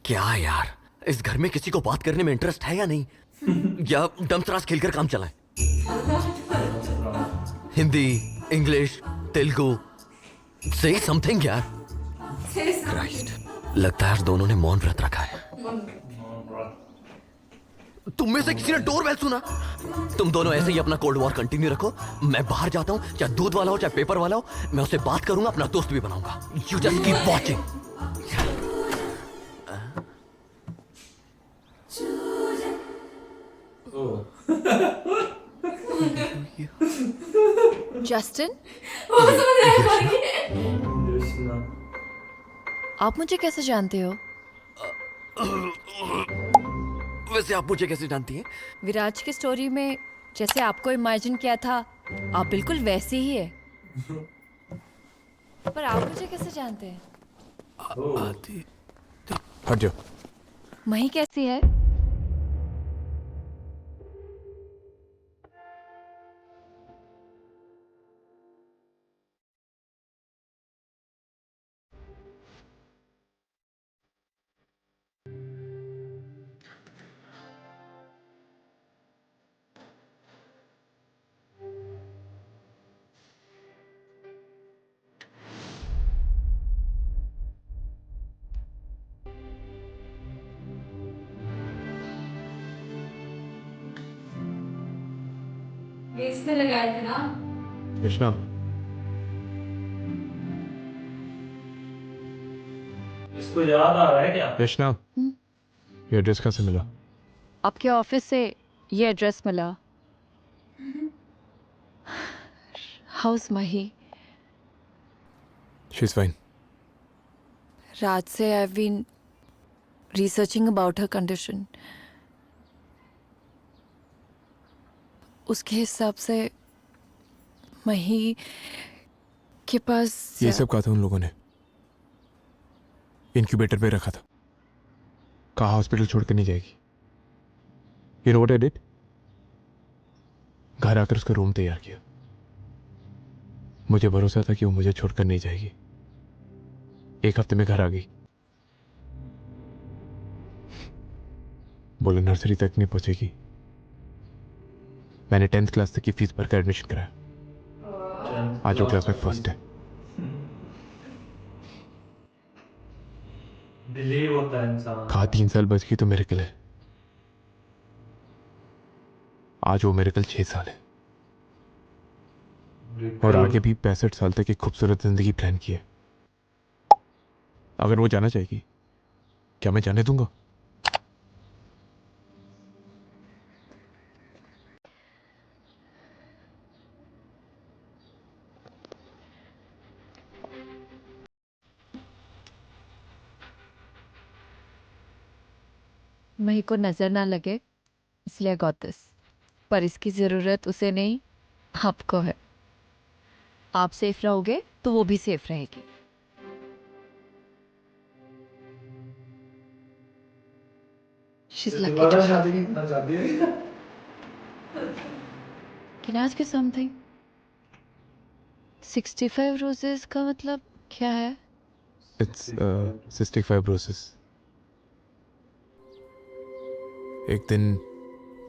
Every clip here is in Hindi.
क्या यार, इस घर में किसी को बात करने में इंटरेस्ट है या नहीं? या डमसराज खेलकर काम चलाएं? हिंदी, इंग्लिश, तेलुगु, से समथिंग यार। क्राइस्ट, लगता है दोनों ने मौन व्रत रखा है। तुम में से किसी ने डोर बेल सुना? तुम दोनों ऐसे ही अपना कोल्ड वॉर कंटिन्यू रखो। मैं बाहर जाता हूँ, चाहे दूध वाला हो चाहे पेपर वाला हो, मैं उससे बात करूंगा, अपना दोस्त भी बनाऊंगा। You just keep watching. Justin, Krishna. आप मुझे कैसे जानते हो? वैसे आप मुझे कैसे जानती हैं? विराज की स्टोरी में जैसे आपको इमेजिन किया था, आप बिल्कुल वैसे ही है। पर आप मुझे कैसे जानते हैं? आदि। हट जाओ। मही कैसी है? ये इसमें लगाए थे ना। कृष्णा, इसको याद आ रहा है क्या? कृष्णा, ये एड्रेस कहाँ से मिला? आपके ऑफिस से ये एड्रेस मिला। हाउस मही। She is fine. रात से I have been researching about her condition. उसके हिसाब से मही के पास ये सब कहा था उन लोगों ने, इनक्यूबेटर पे रखा था, कहा हॉस्पिटल छोड़कर नहीं जाएगी। You know what I did? घर आकर उसका रूम तैयार किया। मुझे भरोसा था कि वो मुझे छोड़कर नहीं जाएगी। एक हफ्ते में घर आ गई। बोले नर्सरी तक नहीं पहुंचेगी। मैंने 10th क्लास तक की फीस भरकर एडमिशन कराया। आज वो क्लास में फर्स्ट है। बिलीव होता है इंसान। कहा 3 साल बच गई तो मिरेकल है। आज वो मिरेकल 6 साल है। और आगे भी 65 साल तक एक खूबसूरत जिंदगी प्लान की है। अगर वो जाना चाहेगी, क्या मैं जाने दूंगा? मही को नजर ना लगे इसलिए गॉट दिस। पर इसकी जरूरत उसे नहीं, आपको है। आप सेफ रहोगे तो वो भी सेफ रहेगी। She's lucky to दोबारा have शादी you. करना चाहती है। Can I ask you something? 65 roses का मतलब क्या है? It's cystic fibrosis. एक दिन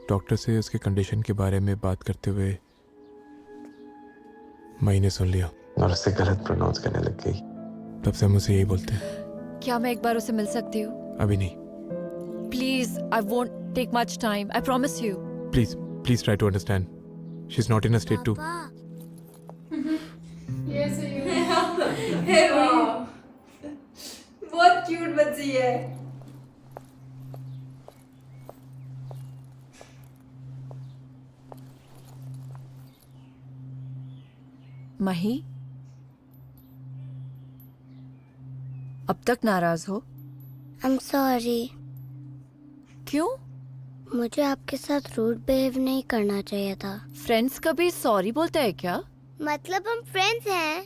डॉक्टर से उसके कंडीशन के बारे में बात करते हुए मई ने सुन लिया और उससे गलत प्रोनाउंस करने लग गई। तब से हम उसे यही बोलते हैं। क्या मैं एक बार उसे मिल सकती हूँ? अभी नहीं। Please, I won't take much time, I promise you. Please please try to understand. She is not in a state to. ये सही है। बहुत क्यूट बच्ची है। मही, अब तक नाराज हो? I'm sorry. क्यों? मुझे आपके साथ रूड बिहेव नहीं करना चाहिए था। फ्रेंड्स कभी सॉरी बोलते हैं क्या? मतलब हम फ्रेंड्स हैं।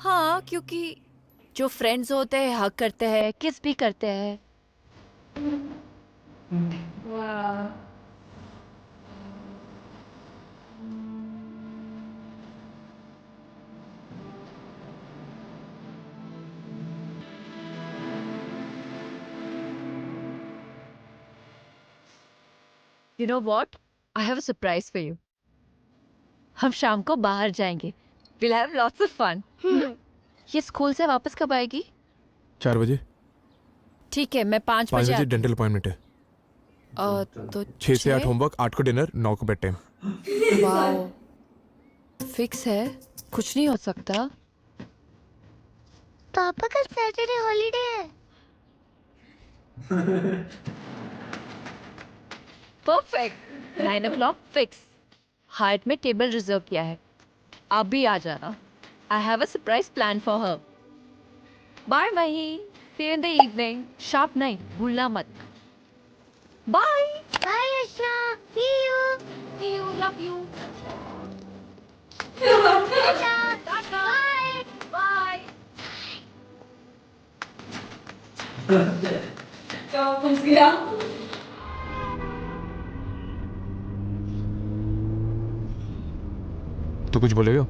हाँ, क्योंकि जो फ्रेंड्स होते हैं हक करते हैं, किस भी करते हैं। वाह। You know what? I have a surprise for you. हम शाम को बाहर जाएंगे. We'll have lots of fun. ये स्कूल से वापस कब आएगी? 4 बजे. ठीक है, मैं 5 5 बजे बजे डेंटल अपॉइंटमेंट है. तो 6 से 8 होमवर्क, 8 को डिनर, 9 को बेड टाइम. वाओ. फिक्स है. कुछ नहीं हो सकता. पापा कल सैटरडे हॉलीडे है. परफेक्ट. 9 o'clock fix. हाइट में टेबल रिजर्व किया है. आप भी आ जाना. I have a surprise plan for her. Bye Mahi. See you in the evening. Sharp 9. भूलना मत. Bye. Bye Yashna. See you. See you. Love you. Tata. Bye. क्या फंस गया? तो कुछ बोलेगा?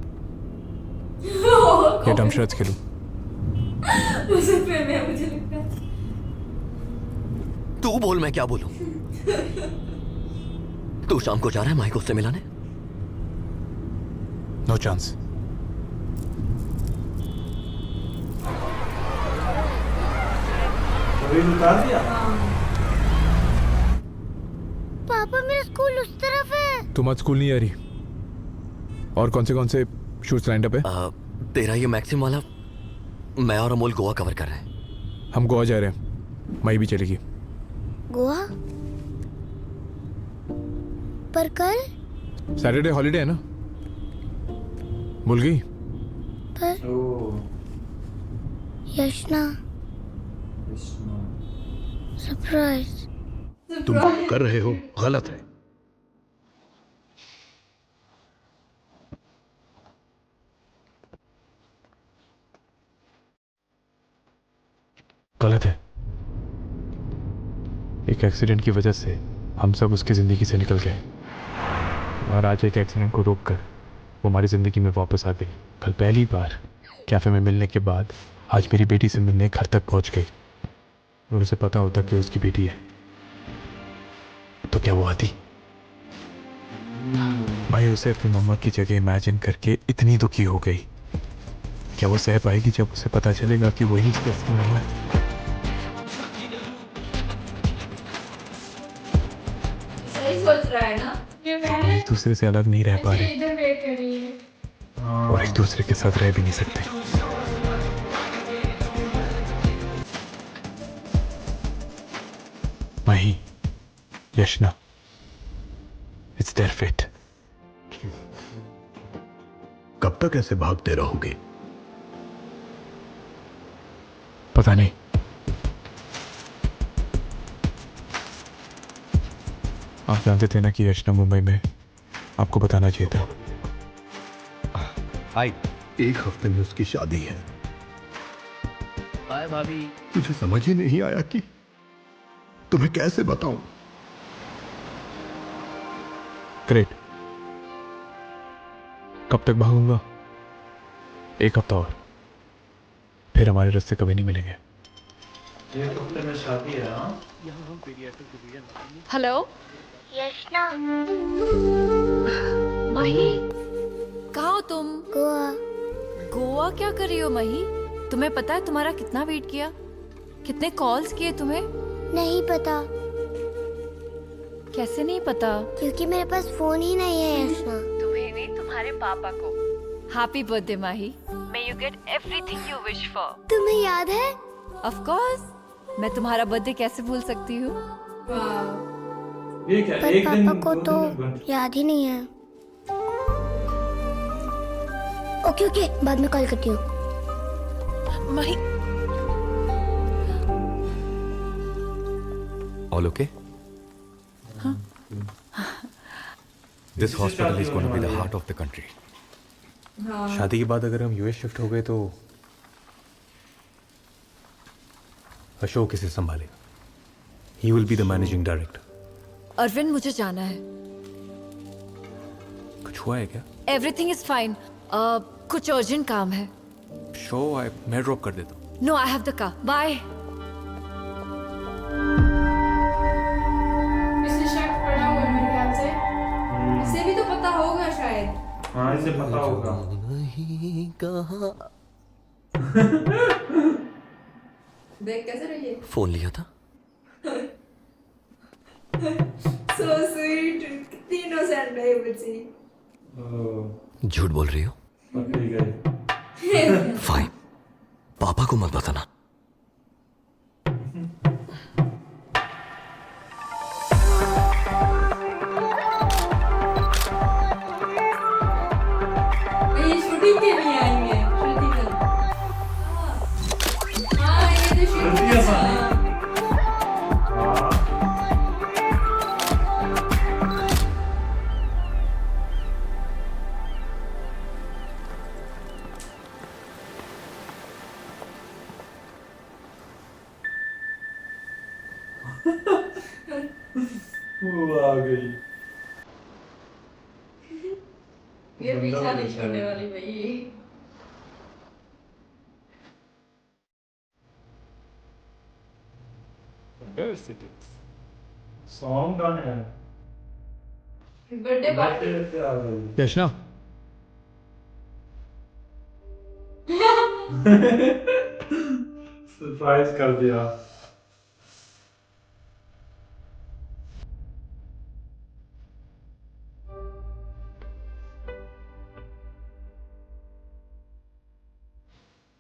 या डमशराज खेलूं? मुझे प्रेम है, मुझे लगता है. तू बोल, मैं क्या बोलूं? तू शाम को जा रहा है माइक उससे मिलाने? No chance. अभी उतार दिया. पापा मेरा स्कूल उस तरफ है. तुम आज स्कूल नहीं आ रही. और कौन से शूट्स लाइंड अप है? तेरा ये मैक्सिम वाला. मैं और अमोल गोवा कवर कर रहे हैं. हम गोवा जा रहे हैं. मई भी चलेगी. गोवा? पर कल? सैटरडे हॉलीडे है ना. भूल गई? पर ओह. यशना सरप्राइज. तुम कर रहे हो गलत है. गलत है. एक एक्सीडेंट की वजह से हम सब उसकी ज़िंदगी से निकल गए, और आज एक एक्सीडेंट को रोककर वो हमारी ज़िंदगी में वापस आ गई. कल पहली बार कैफ़े में मिलने के बाद आज मेरी बेटी से मिलने घर तक पहुंच गई. और उसे पता होता कि उसकी बेटी है तो क्या वो आती? भाई उसे अपनी मम्मा की जगह इमेजिन करके इतनी दुखी हो गई. क्या वो सह पाएगी जब उसे पता चलेगा कि वही उसकी असली मम्मा है? सही सोच रहा है ना? एक दूसरे से अलग नहीं रह पा रहे इधर वेट करिए. और एक दूसरे के साथ रह भी नहीं सकते. मही, यशना, इट्स देयर फेट. कब तक ऐसे भागते रहोगे? पता नहीं. आप जानते थे ना कि यशना मुंबई में. आपको बताना चाहिए था. हाय. 1 हफ्ते में उसकी शादी है. हाय भाभी. तुझे समझ ही नहीं आया कि तुम्हें कैसे बताऊं? ग्रेट. कब तक भागूंगा? 1 हफ्ता और. फिर हमारे रास्ते कभी नहीं मिलेंगे. एक हफ्ते में शादी है. हाँ. हेलो. यशना मही, कहाँ हो तुम? गोवा. गोवा क्या कर रही हो मही? तुम्हें पता है तुम्हारा कितना वेट किया? कितने कॉल्स किए तुम्हें? नहीं पता. कैसे नहीं पता? क्योंकि मेरे पास फोन ही नहीं है यशना. तुम्हें नहीं, तुम्हारे पापा को. Happy birthday Mahi. May you get everything you wish for. तुम्हें याद है? Of course. मैं तुम्हारा बर्थडे कैसे भूल सकती हूँ? ये क्या? पर एक दिन पापा को 2 तो दिन में बन. याद ही नहीं है. ओके ओके, बाद में कॉल करती हूँ. मही. All okay? This hospital is going to be the heart of the country. शादी के बाद अगर हम यूएस शिफ्ट हो गए तो अशोक इसे संभालेगा. He will be the managing director. Arvind, मुझे जाना है. कुछ हुआ है क्या? Everything is fine. कुछ अर्जेंट काम है. मैं ड्रॉप कर देता हूँ. No, I have the car. Bye. इसे शक पड़ा हुआ है. हाँ इसे पता होगा। नहीं कहा। देख कैसे रही है? फोन लिया था। सो स्वीट, कितनी इनोसेंट है ये बच्ची। झूठ बोल रही हो? पकड़ी गई। फाइन, पापा को मत बताना। ये शूटिंग के लिए आई है, शूटिंग के। हाँ ये तो शूटिंग जल्दी है। आ पानी। हाँ। वो आ गई। ये पीछा नहीं छोड़ने वाली भाई। सॉन्ग गाने हैं। Birthday party. बर्थडे पे आ गई। यशना सरप्राइज कर दिया।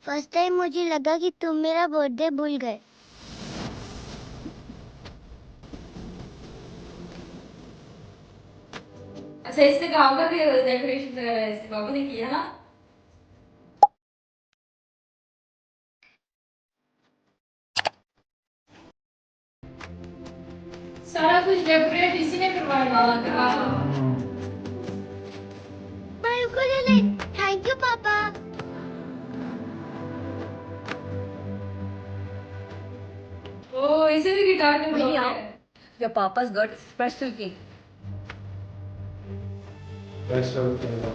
फर्स्ट टाइम मुझे लगा कि तुम मेरा बर्थडे भूल गए। अच्छा इसने काम का डेकोरेशन वगैरह ऐसे पापा ने किया ना। सारा कुछ डेकोरेट इसी ने करवाया। थैंक यू पापा। ओ इसे भी गिटार में वही बजाया आओ। है। Your papa's got special cake. Special केला।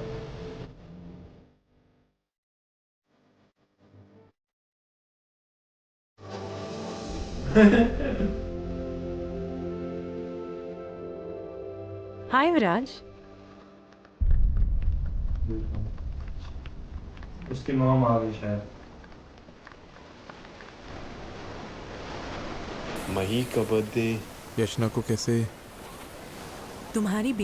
Hi, Viraj. उसकी मॉम आ गई शायद। मही का बर्थडे यशना को कैसे तुम्हारी